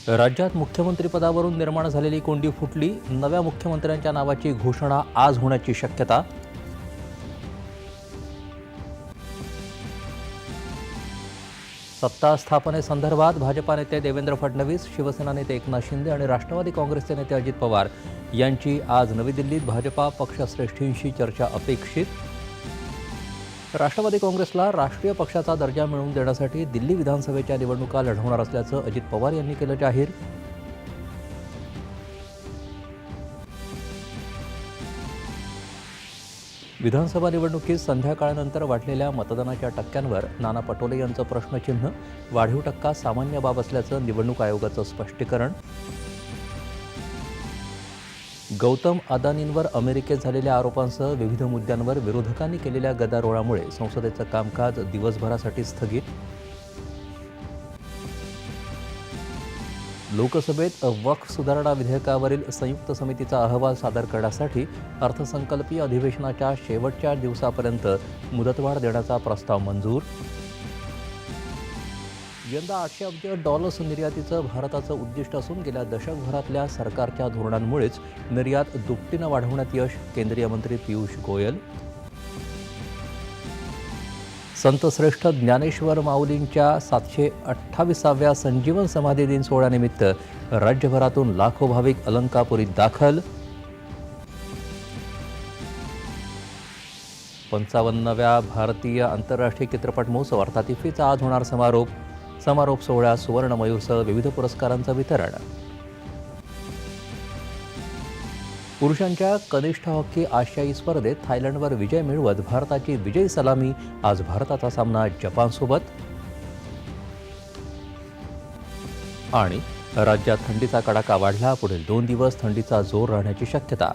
राज्यात मुख्यमंत्रीपदावरून निर्माण झालेली कोंडी फुटली. नव्या मुख्यमंत्र्यांच्या नावाची घोषणा आज होण्याची शक्यता. सत्ता स्थापनेसंदर्भात भाजपा नेते देवेंद्र फडणवीस, शिवसेना नेते एकनाथ शिंदे आणि राष्ट्रवादी काँग्रेसचे नेते अजित पवार यांची आज नवी दिल्लीत भाजपा पक्षश्रेष्ठींशी चर्चा अपेक्षित. राष्ट्रवादी काँग्रेसला राष्ट्रीय पक्षाचा दर्जा मिळवून देण्यासाठी दिल्ली विधानसभेच्या निवडणुका लढवणार असल्याचं अजित पवार यांनी केलं जाहीर. विधानसभा निवडणुकीत संध्याकाळनंतर वाढलेल्या मतदानाच्या टक्क्यांवर नाना पटोले यांचं प्रश्नचिन्ह. वाढीव टक्का सामान्य बाब असल्याचं निवडणूक आयोगाचं स्पष्टीकरण. गौतम अदानींवर अमेरिकेत झालेल्या आरोपांसह विविध मुद्द्यांवर विरोधकांनी केलेल्या गदारोळामुळे संसदेचं कामकाज दिवसभरासाठी स्थगित. लोकसभेत वक्फ सुधारणा विधेयकावरील संयुक्त समितीचा अहवाल सादर करण्यासाठी अर्थसंकल्पीय अधिवेशनाच्या शेवटच्या दिवसापर्यंत मुदतवाढ देण्याचा प्रस्ताव मंजूर. यंदा $800 अब्ज निर्यातीचं भारताचं उद्दिष्ट असून गेल्या दशकभरातल्या सरकारच्या धोरणांमुळेच निर्यात दुपटीनं वाढवण्यात यश. केंद्रीय मंत्री पियुष गोयल. संतश्रेष्ठ ज्ञानेश्वर माऊलींच्या 728व्या संजीवन समाधी दिन सोहळ्यानिमित्त राज्यभरातून लाखो भाविक अलंकापुरीत दाखल. 55व्या भारतीय आंतरराष्ट्रीय चित्रपट महोत्सव अर्थात इफ्फीचा आज होणार समारोप. समारोप सोहळ्यात सुवर्ण मयूरसह विविध पुरस्कारांचं वितरण. पुरुषांच्या कनिष्ठ हॉकी आशियाई स्पर्धेत थायलंडवर विजय मिळवत भारताची विजयी सलामी. आज भारताचा सामना जपानसोबत. आणि राज्यात थंडीचा कडाका वाढला. पुढील 2 दिवस थंडीचा जोर राहण्याची शक्यता.